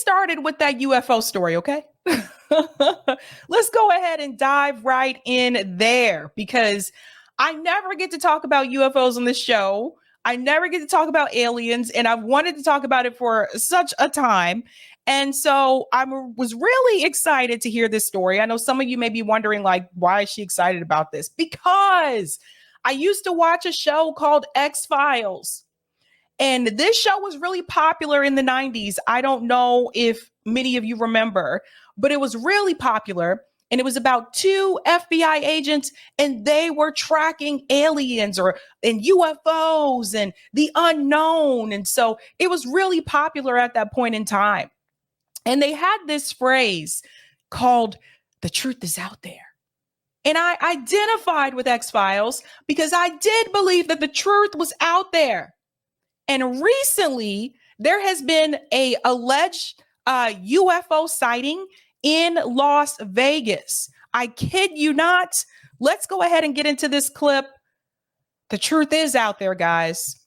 started with that UFO story, okay? Let's go ahead and dive right in there because I never get to talk about UFOs on this show. I never get to talk about aliens, and I've wanted to talk about it for such a time. And so I was really excited to hear this story. I know some of you may be wondering, like, why is she excited about this? Because I used to watch a show called X-Files. And this show was really popular in the 90s. I don't know if many of you remember, but it was really popular. And it was about two FBI agents, and they were tracking aliens and UFOs and the unknown. And so it was really popular at that point in time. And they had this phrase called "the truth is out there." And I identified with X-Files because I did believe that the truth was out there. And recently, there has been a alleged UFO sighting in Las Vegas. I kid you not. Let's go ahead and get into this clip. The truth is out there, guys.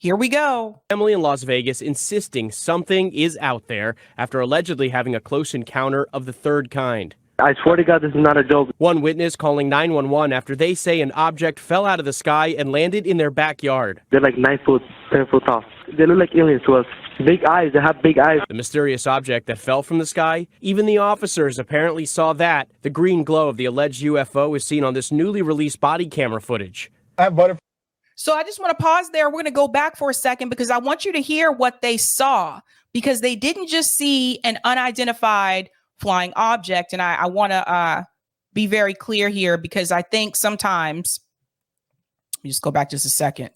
Here we go. Family in Las Vegas insisting something is out there after allegedly having a close encounter of the third kind. I swear to God, this is not a joke. One witness calling 911 after they say an object fell out of the sky and landed in their backyard. They're like 9 foot, 10 foot tall. They look like aliens to us. Big eyes, they have big eyes. The mysterious object that fell from the sky, even the officers apparently saw that. The green glow of the alleged UFO is seen on this newly released body camera footage. So I just want to pause there. We're going to go back for a second because I want you to hear what they saw, because they didn't just see an unidentified flying object. And I want to be very clear here because I think sometimes, let me just go back just a second.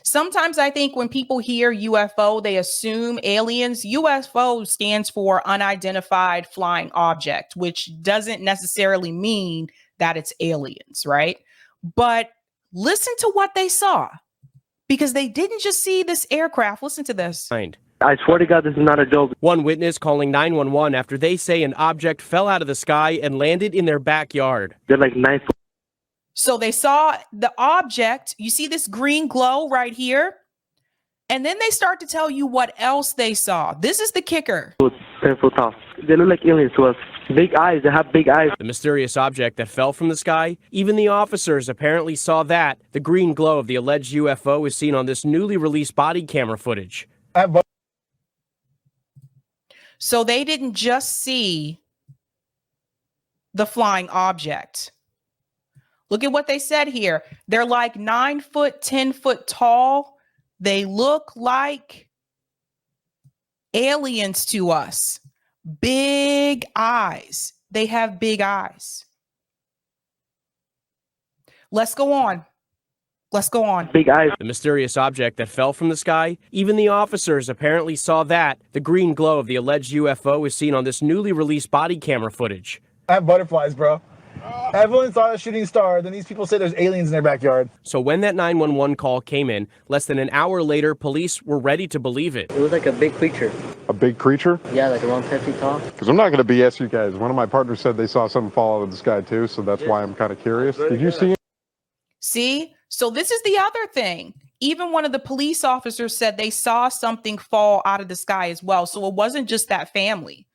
Sometimes I think when people hear UFO, they assume aliens. UFO stands for unidentified flying object, which doesn't necessarily mean that it's aliens, right? But listen to what they saw, because they didn't just see this aircraft. Listen to this. I swear to God, this is not a joke. One witness calling 911 after they say an object fell out of the sky and landed in their backyard. They're like 9 foot. So they saw the object. You see this green glow right here? And then they start to tell you what else they saw. This is the kicker. 10 foot tall. They look like aliens to us. Big eyes, they have big eyes. The mysterious object that fell from the sky, even the officers apparently saw that. The green glow of the alleged UFO is seen on this newly released body camera footage. So they didn't just see the flying object. Look at what they said here. They're like 9 foot, 10 foot tall. They look like aliens to us. Big eyes. They have big eyes. Let's go on. Let's go on. Big eyes. The mysterious object that fell from the sky, even the officers apparently saw that. The green glow of the alleged UFO is seen on this newly released body camera footage. I have butterflies, bro. Everyone saw a shooting star, then these people say there's aliens in their backyard. So when that 911 call came in, less than an hour later, police were ready to believe it. It was like a big creature. A big creature? Yeah, like around 10 feet tall. Because I'm not going to BS you guys. One of my partners said they saw something fall out of the sky too, so that's why I'm kind of curious. Did you see it? See? So this is the other thing. Even one of the police officers said they saw something fall out of the sky as well. So it wasn't just that family.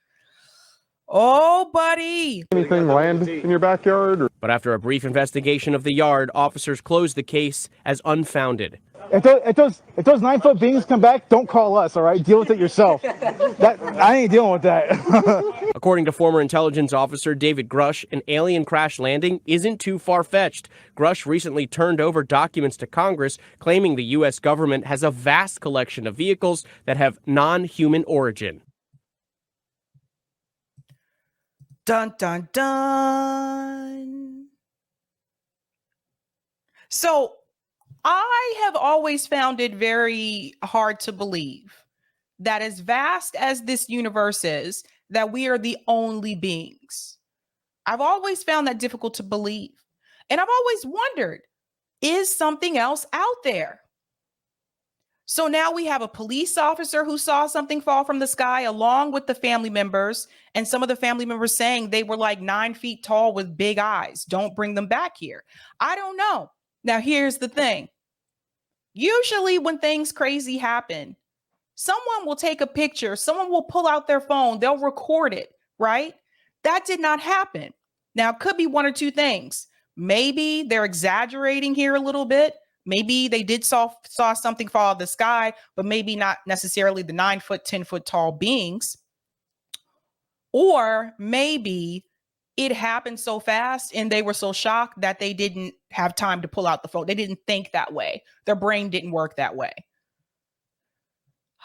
Oh, buddy. Anything land in your backyard? Or? But after a brief investigation of the yard, officers closed the case as unfounded. If those 9 foot beings come back, don't call us, all right? Deal with it yourself. I ain't dealing with that. According to former intelligence officer David Grush, an alien crash landing isn't too far-fetched. Grush recently turned over documents to Congress claiming the U.S. government has a vast collection of vehicles that have non-human origin. Dun, dun, dun. So I have always found it very hard to believe that as vast as this universe is, that we are the only beings. I've always found that difficult to believe. And I've always wondered, is something else out there? So now we have a police officer who saw something fall from the sky along with the family members, and some of the family members saying they were like 9 feet tall with big eyes. Don't bring them back here. I don't know. Now, here's the thing. Usually when things crazy happen, Someone will take a picture. Someone will pull out their phone. They'll record it, right? That did not happen. Now, it could be one or two things. Maybe they're exaggerating here a little bit. Maybe they did saw something fall out of the sky, but maybe not necessarily the 9-foot, 10-foot tall beings. Or maybe it happened so fast and they were so shocked that they didn't have time to pull out the phone. They didn't think that way. Their brain didn't work that way.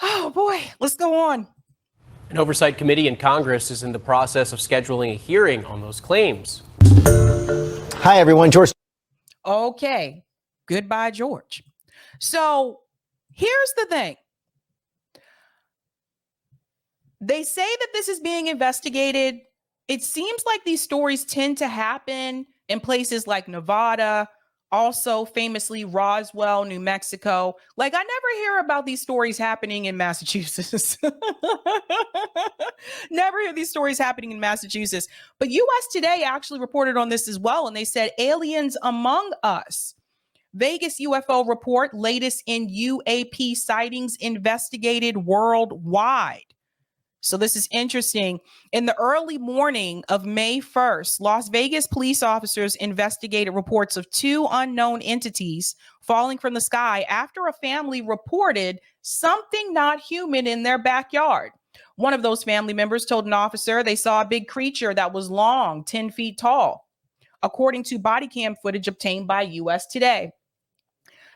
Oh boy, let's go on. An oversight committee in Congress is in the process of scheduling a hearing on those claims. Hi, everyone. George. Okay. Goodbye, George. So here's the thing. They say that this is being investigated. It seems like these stories tend to happen in places like Nevada, also famously Roswell, New Mexico. Like, I never hear about these stories happening in Massachusetts. Never hear these stories happening in Massachusetts. But US Today actually reported on this as well. And they said aliens among us. Vegas UFO report, latest in UAP sightings investigated worldwide. So this is interesting. In the early morning of May 1st, Las Vegas police officers investigated reports of two unknown entities falling from the sky after a family reported something not human in their backyard. One of those family members told an officer they saw a big creature that was long, 10 feet tall, according to body cam footage obtained by US Today.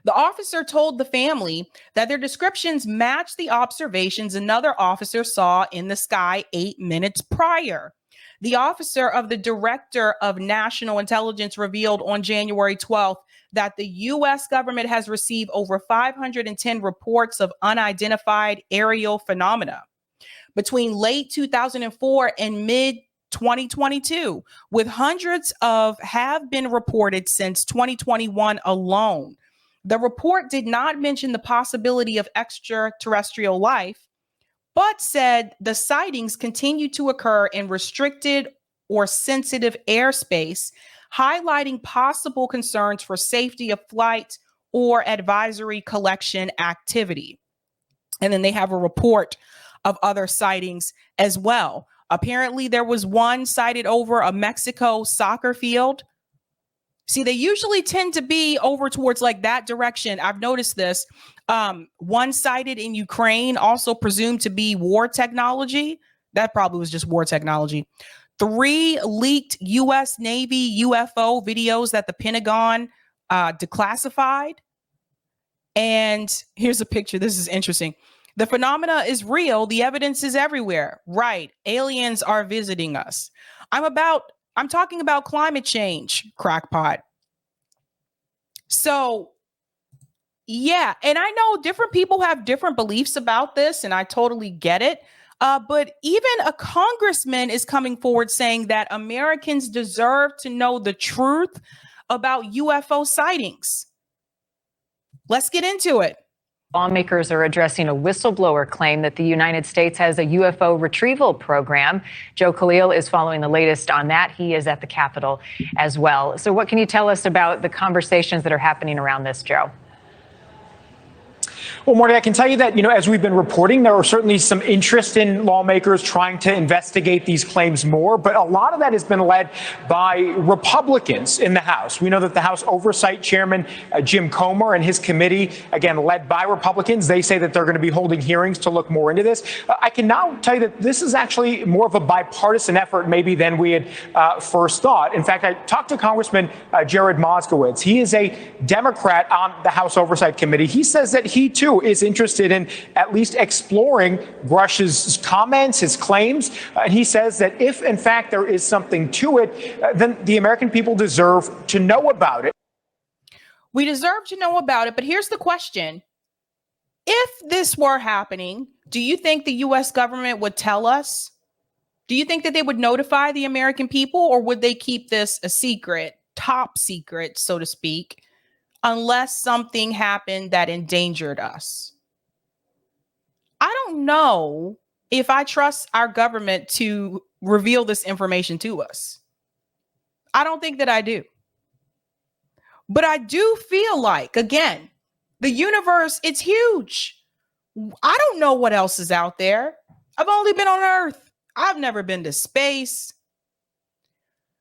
The officer told the family that their descriptions matched the observations another officer saw in the sky 8 minutes prior. The officer of the Director of National Intelligence revealed on January 12th that the U.S. government has received over 510 reports of unidentified aerial phenomena between late 2004 and mid 2022, with hundreds of have been reported since 2021 alone. The report did not mention the possibility of extraterrestrial life, but said the sightings continue to occur in restricted or sensitive airspace, highlighting possible concerns for safety of flight or advisory collection activity. And then they have a report of other sightings as well. Apparently, there was one sighted over a Mexico soccer field. See, they usually tend to be over towards like that direction. I've noticed this. One sighted in Ukraine, also presumed to be war technology. That probably was just war technology. 3 leaked U.S. Navy UFO videos that the Pentagon declassified. And here's a picture. This is interesting. The phenomena is real. The evidence is everywhere. Right. Aliens are visiting us. I'm talking about climate change, crackpot. So, yeah, and I know different people have different beliefs about this, and I totally get it. But even a congressman is coming forward saying that Americans deserve to know the truth about UFO sightings. Let's get into it. Lawmakers are addressing a whistleblower claim that the United States has a UFO retrieval program. Joe Khalil is following the latest on that. He is at the Capitol as well. So what can you tell us about the conversations that are happening around this, Joe? Well, Marty, I can tell you that, as we've been reporting, there are certainly some interest in lawmakers trying to investigate these claims more. But a lot of that has been led by Republicans in the House. We know that the House Oversight Chairman, Jim Comer, and his committee, again, led by Republicans, they say that they're going to be holding hearings to look more into this. I can now tell you that this is actually more of a bipartisan effort maybe than we had first thought. In fact, I talked to Congressman Jared Moskowitz. He is a Democrat on the House Oversight Committee. He says that he, too, is interested in at least exploring Grush's comments, his claims. And he says that if, in fact, there is something to it, then the American people deserve to know about it. We deserve to know about it. But here's the question. If this were happening, do you think the U.S. government would tell us? Do you think that they would notify the American people, or would they keep this a secret, top secret, so to speak, unless something happened that endangered us? I don't know if I trust our government to reveal this information to us. I don't think that I do. But I do feel like, again, the universe, it's huge. I don't know what else is out there. I've only been on Earth. I've never been to space.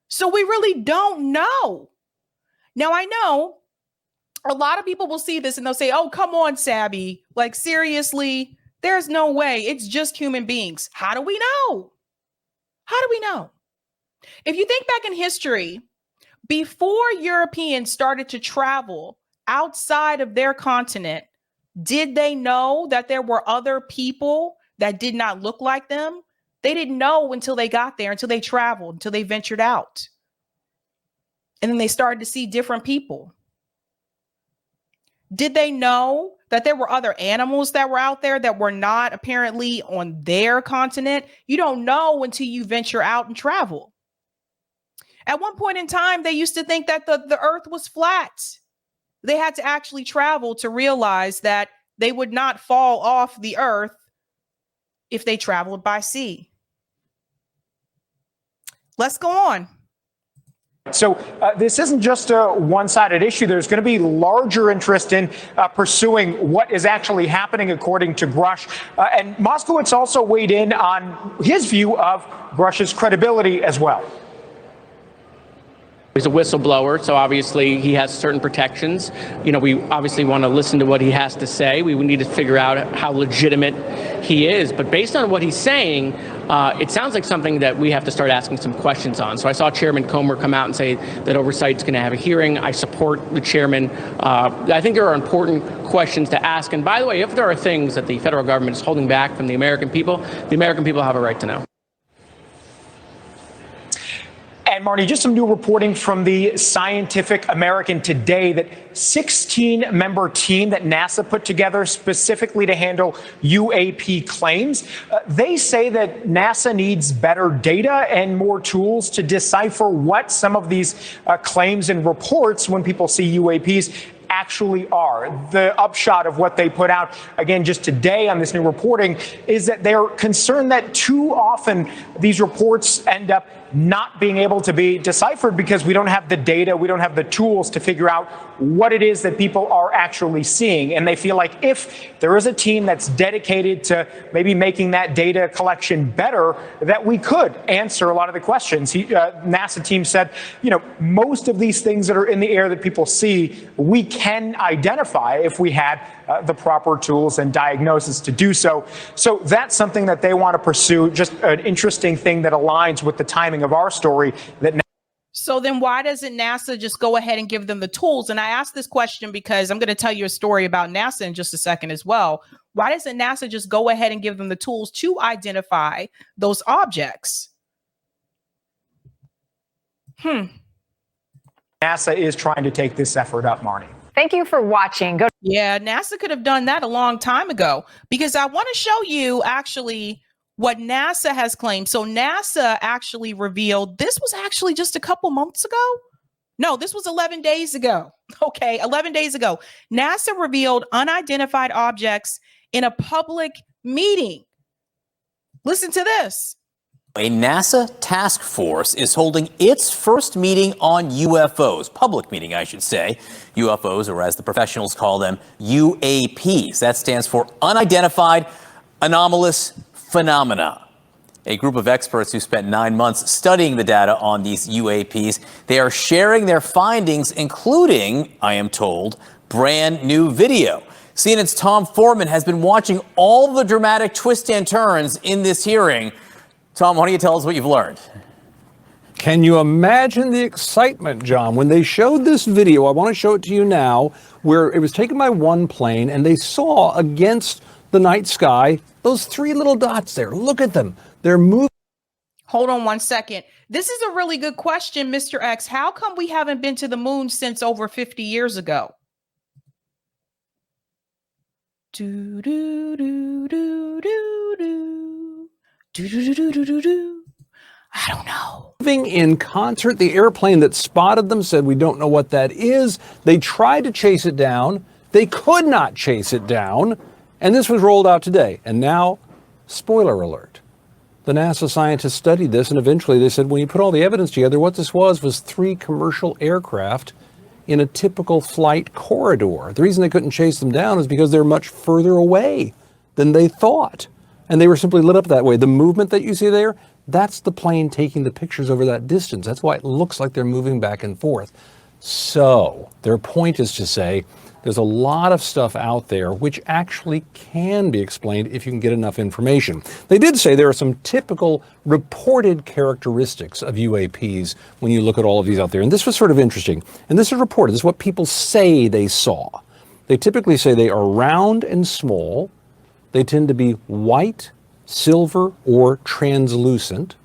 So we really don't know. Now, I know a lot of people will see this and they'll say, oh, come on, Sabby. Like, seriously, there's no way. It's just human beings. How do we know? How do we know? If you think back in history, before Europeans started to travel outside of their continent, did they know that there were other people that did not look like them? They didn't know until they got there, until they traveled, until they ventured out. And then they started to see different people. Did they know that there were other animals that were out there that were not apparently on their continent? You don't know until you venture out and travel. At one point in time, they used to think that the earth was flat. They had to actually travel to realize that they would not fall off the earth if they traveled by sea. Let's go on. So this isn't just a one-sided issue. There's going to be larger interest in pursuing what is actually happening, according to Grush. And Moskowitz also weighed in on his view of Grush's credibility as well. He's a whistleblower, so obviously he has certain protections. You know, we obviously want to listen to what he has to say. We need to figure out how legitimate he is. But based on what he's saying, it sounds like something that we have to start asking some questions on. So I saw Chairman Comer come out and say that Oversight's going to have a hearing. I support the chairman. I think there are important questions to ask. And by the way, if there are things that the federal government is holding back from the American people have a right to know. And Marnie, just some new reporting from the Scientific American today that 16-member team that NASA put together specifically to handle UAP claims. They say that NASA needs better data and more tools to decipher what some of these claims and reports when people see UAPs actually are. The upshot of what they put out, again, just today on this new reporting, is that they're concerned that too often these reports end up not being able to be deciphered because we don't have the data, we don't have the tools to figure out what it is that people are actually seeing. And they feel like if there is a team that's dedicated to maybe making that data collection better, that we could answer a lot of the questions. NASA team said, you know, most of these things that are in the air that people see, we can identify if we had the proper tools and diagnosis to do so. So that's something that they want to pursue, just an interesting thing that aligns with the timing of our story. So then why doesn't NASA just go ahead and give them the tools? And I ask this question because I'm going to tell you a story about NASA in just a second as well. Why doesn't NASA just go ahead and give them the tools to identify those objects? NASA is trying to take this effort up, Marnie. Thank you for watching. Yeah, NASA could have done that a long time ago, because I want to show you actually what NASA has claimed. So NASA actually revealed, this was actually just a couple months ago. No, this was 11 days ago. Okay, 11 days ago. NASA revealed unidentified objects in a public meeting. Listen to this. A NASA task force is holding its first meeting on UFOs, public meeting, I should say. UFOs, or as the professionals call them, UAPs. That stands for Unidentified Anomalous Phenomena. A group of experts who spent 9 months studying the data on these UAPs, they are sharing their findings, including, I am told, brand new video. CNN's Tom Foreman has been watching all the dramatic twists and turns in this hearing. Tom, why don't you tell us what you've learned? Can you imagine the excitement, John, when they showed this video? I want to show it to you now, where it was taken by one plane and they saw against the night sky those three little dots there. Look at them. They're moving. Hold on one second. This is a really good question, Mr. X. How come we haven't been to the moon since over 50 years ago? Do, do, do, do, do, do. I don't know. Moving in concert, the airplane that spotted them said, we don't know what that is. They tried to chase it down. They could not chase it down. And this was rolled out today. And now, spoiler alert. The NASA scientists studied this, and eventually they said, when you put all the evidence together, what this was 3 commercial aircraft in a typical flight corridor. The reason they couldn't chase them down is because they're much further away than they thought. And they were simply lit up that way. The movement that you see there, that's the plane taking the pictures over that distance. That's why it looks like they're moving back and forth. So their point is to say there's a lot of stuff out there which actually can be explained if you can get enough information. They did say there are some typical reported characteristics of UAPs when you look at all of these out there. And this was sort of interesting. And this is reported. This is what people say they saw. They typically say they are round and small. They tend to be white, silver, or translucent.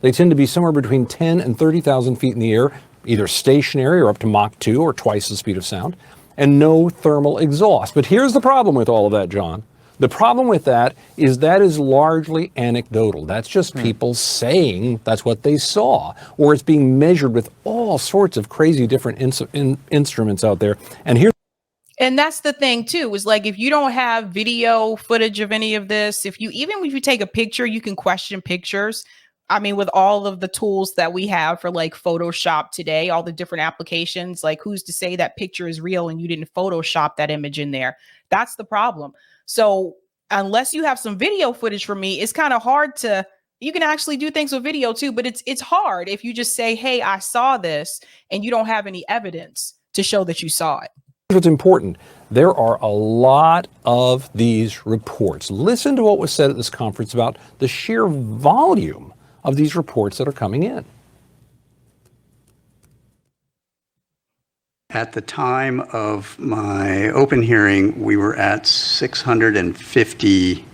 They tend to be somewhere between 10 and 30,000 feet in the air, either stationary or up to Mach 2 or twice the speed of sound, and no thermal exhaust. But here's the problem with all of that, John. The problem with that is largely anecdotal. That's just people saying that's what they saw, or it's being measured with all sorts of crazy different instruments out there. And that's the thing too, is like, if you don't have video footage of any of this, even if you take a picture, you can question pictures. I mean, with all of the tools that we have for like Photoshop today, all the different applications, like who's to say that picture is real and you didn't Photoshop that image in there? That's the problem. So unless you have some video footage from me, it's kind of hard to, you can actually do things with video too, but it's hard if you just say, hey, I saw this, and you don't have any evidence to show that you saw it. What's important, there are a lot of these reports. Listen to what was said at this conference about the sheer volume of these reports that are coming in. At the time of my open hearing, we were at 650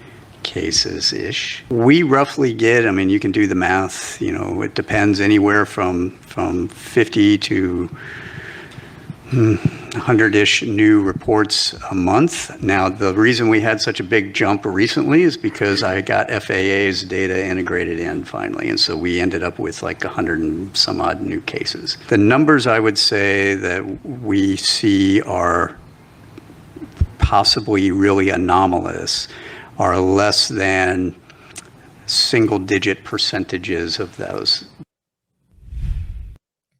cases-ish. We roughly get, I mean, you can do the math, it depends, anywhere from 50 to 100-ish new reports a month. Now, the reason we had such a big jump recently is because I got FAA's data integrated in finally, and so we ended up with like 100 and some odd new cases. The numbers I would say that we see are possibly really anomalous are less than single-digit percentages of those.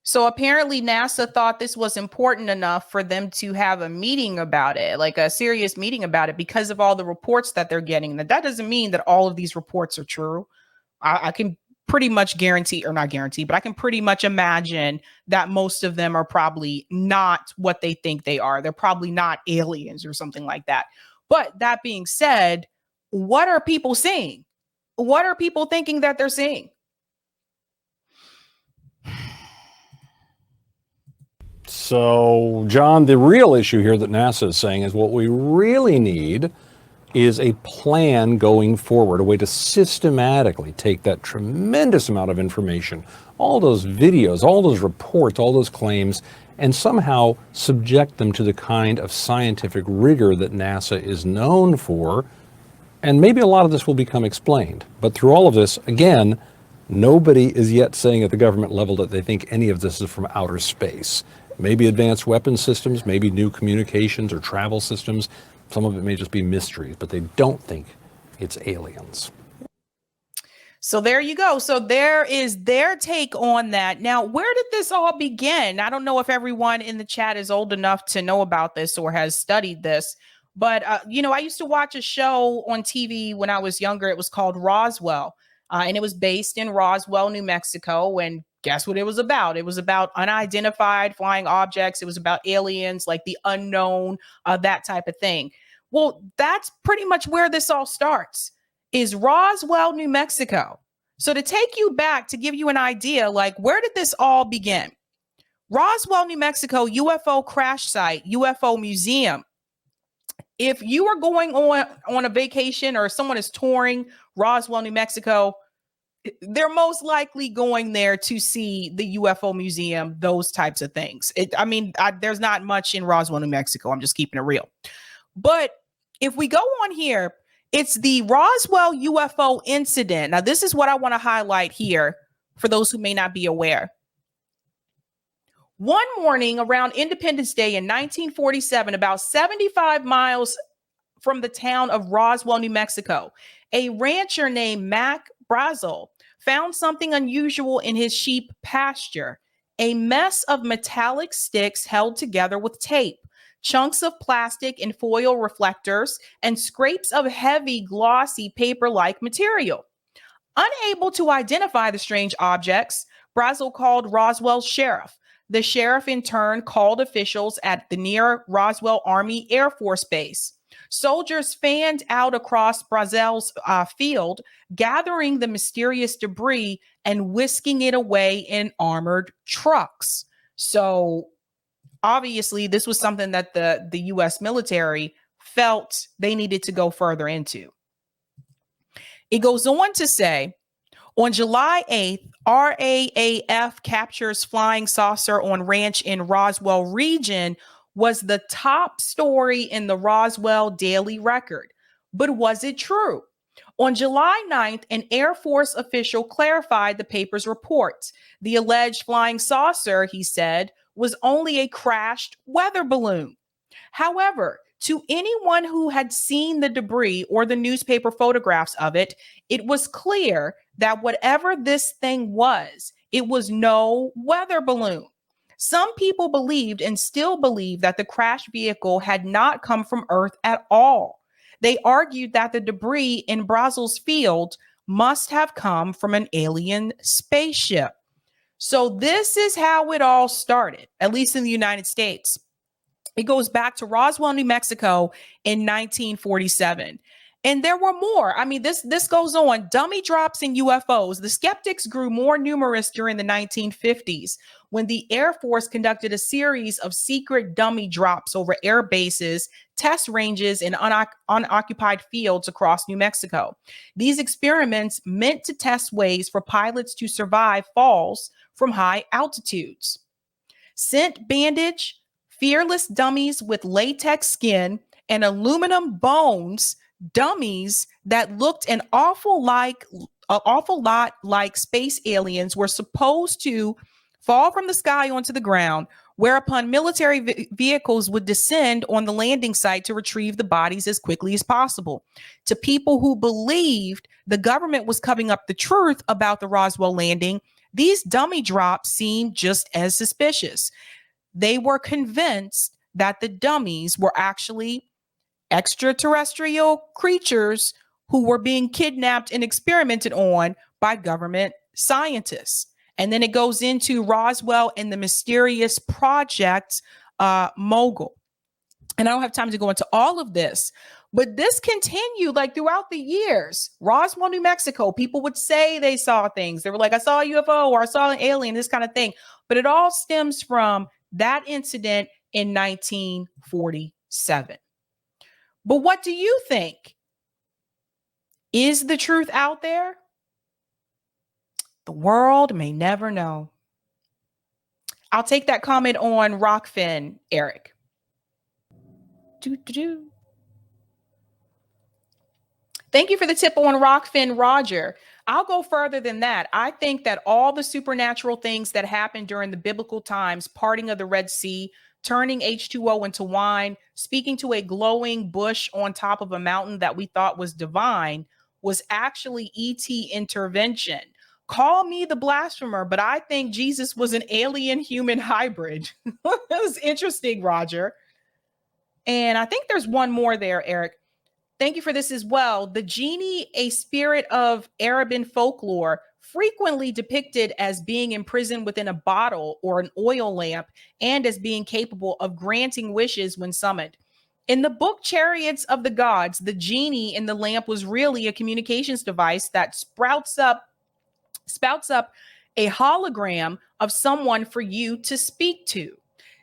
So apparently NASA thought this was important enough for them to have a meeting about it, like a serious meeting about it, because of all the reports that they're getting. That doesn't mean that all of these reports are true. I can pretty much guarantee, or not guarantee, but I can pretty much imagine that most of them are probably not what they think they are. They're probably not aliens or something like that. But that being said, what are people seeing? What are people thinking that they're seeing? So, John, the real issue here that NASA is saying is what we really need is a plan going forward, a way to systematically take that tremendous amount of information, all those videos, all those reports, all those claims, and somehow subject them to the kind of scientific rigor that NASA is known for. And maybe a lot of this will become explained. But through all of this, again, nobody is yet saying at the government level that they think any of this is from outer space. Maybe advanced weapon systems, maybe new communications or travel systems. Some of it may just be mysteries, but they don't think it's aliens. So there you go. So there is their take on that. Now, where did this all begin? I don't know if everyone in the chat is old enough to know about this or has studied this, but I used to watch a show on TV when I was younger. It was called Roswell, and it was based in Roswell, New Mexico. And guess what it was about? It was about unidentified flying objects. It was about aliens, like the unknown, that type of thing. Well, that's pretty much where this all starts, is Roswell, New Mexico. So to take you back, to give you an idea, like, where did this all begin? Roswell, New Mexico, UFO crash site, UFO museum. If you are going on a vacation, or someone is touring Roswell, New Mexico, they're most likely going there to see the UFO museum, those types of things. There's not much in Roswell, New Mexico. I'm just keeping it real. But if we go on here, it's the Roswell UFO incident. Now, this is what I want to highlight here for those who may not be aware. One morning around Independence Day in 1947, about 75 miles from the town of Roswell, New Mexico, a rancher named Mac Brazel found something unusual in his sheep pasture: a mess of metallic sticks held together with tape. chunks of plastic and foil reflectors, and scrapes of heavy, glossy paper-like material. Unable to identify the strange objects, Brazel called Roswell's sheriff. The sheriff, in turn, called officials at the near Roswell Army Air Force Base. Soldiers fanned out across Brazel's field, gathering the mysterious debris and whisking it away in armored trucks. So, obviously, this was something that the U.S. military felt they needed to go further into. It goes on to say, on July 8th, RAAF captures flying saucer on ranch in Roswell region was the top story in the Roswell Daily Record. But was it true? On July 9th, an Air Force official clarified the paper's reports. The alleged flying saucer, he said, was only a crashed weather balloon. However, to anyone who had seen the debris or the newspaper photographs of it, it was clear that whatever this thing was, it was no weather balloon. Some people believed and still believe that the crashed vehicle had not come from Earth at all. They argued that the debris in Brazel's field must have come from an alien spaceship. So this is how it all started, at least in the United States. It goes back to Roswell, New Mexico in 1947. And there were more. I mean, this goes on. Dummy drops in UFOs. The skeptics grew more numerous during the 1950s when the Air Force conducted a series of secret dummy drops over air bases, test ranges, and unoccupied fields across New Mexico. These experiments meant to test ways for pilots to survive falls from high altitudes. Scent bandage, fearless dummies with latex skin, and aluminum bones, dummies that looked an awful lot like space aliens were supposed to fall from the sky onto the ground, whereupon military vehicles would descend on the landing site to retrieve the bodies as quickly as possible. To people who believed the government was covering up the truth about the Roswell landing, these dummy drops seemed just as suspicious. They were convinced that the dummies were actually extraterrestrial creatures who were being kidnapped and experimented on by government scientists. And then it goes into Roswell and the mysterious Project Mogul. And I don't have time to go into all of this, but this continued like throughout the years. Roswell, New Mexico, people would say they saw things. They were like, I saw a UFO or I saw an alien, this kind of thing. But it all stems from that incident in 1947. But what do you think? Is the truth out there? The world may never know. I'll take that comment on Rockfin, Eric. Thank you for the tip on Rockfin, Roger. I'll go further than that. I think that all the supernatural things that happened during the biblical times, parting of the Red Sea, turning H2O into wine, speaking to a glowing bush on top of a mountain that we thought was divine, was actually ET intervention. Call me the blasphemer, but I think Jesus was an alien human hybrid. That was interesting, Roger. And I think there's one more there, Eric. Thank you for this as well. The genie, a spirit of Arabian folklore, frequently depicted as being imprisoned within a bottle or an oil lamp and as being capable of granting wishes when summoned. In the book Chariots of the Gods, the genie in the lamp was really a communications device that spouts up a hologram of someone for you to speak to.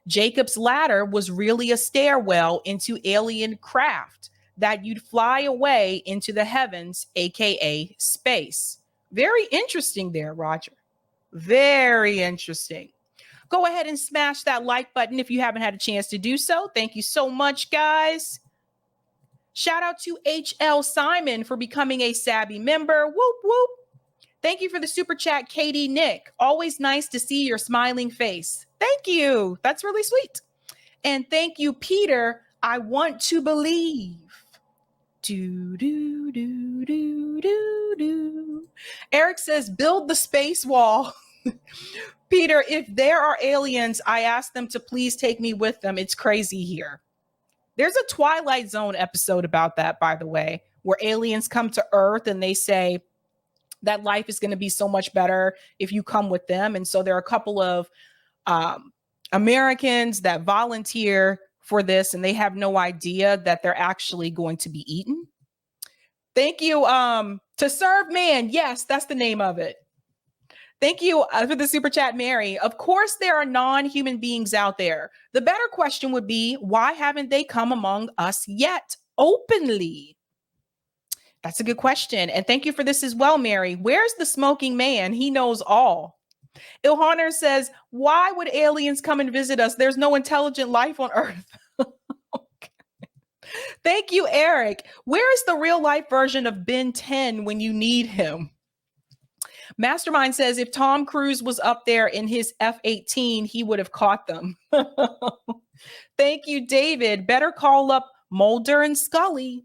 Jacob's ladder was really a stairwell into alien craft that you'd fly away into the heavens, aka space. Very interesting there, Roger. Very interesting. Go ahead and smash that like button if you haven't had a chance to do so. Thank you so much, guys. Shout out to HL Simon for becoming a Sabby member. Whoop, whoop. Thank you for the super chat, Katie Nick. Always nice to see your smiling face. Thank you. That's really sweet. And thank you, Peter. I want to believe. Do, do, do, do, do, do. Eric says, build the space wall. Peter, if there are aliens, I ask them to please take me with them. It's crazy here. There's a Twilight Zone episode about that, by the way, where aliens come to Earth and they say that life is going to be so much better if you come with them. And so there are a couple of Americans that volunteer for this, and they have no idea that they're actually going to be eaten. Thank you. To Serve Man. Yes, that's the name of it. Thank you for the super chat, Mary. Of course, there are non-human beings out there. The better question would be, why haven't they come among us yet openly? That's a good question. And thank you for this as well, Mary. Where's the smoking man? He knows all. Ilhanner says, why would aliens come and visit us? There's no intelligent life on Earth. Okay. Thank you, Eric. Where is the real life version of Ben 10 when you need him? Mastermind says if Tom Cruise was up there in his F-18, he would have caught them. Thank you, David. Better call up Mulder and Scully.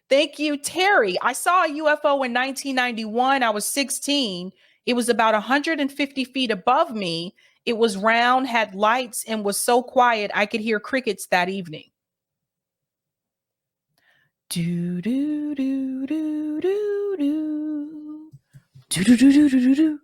Thank you, Terry. I saw a UFO in 1991. I was 16. It was about 150 feet above me. It was round, had lights, and was so quiet I could hear crickets that evening. Do do do do do do do do do do do do.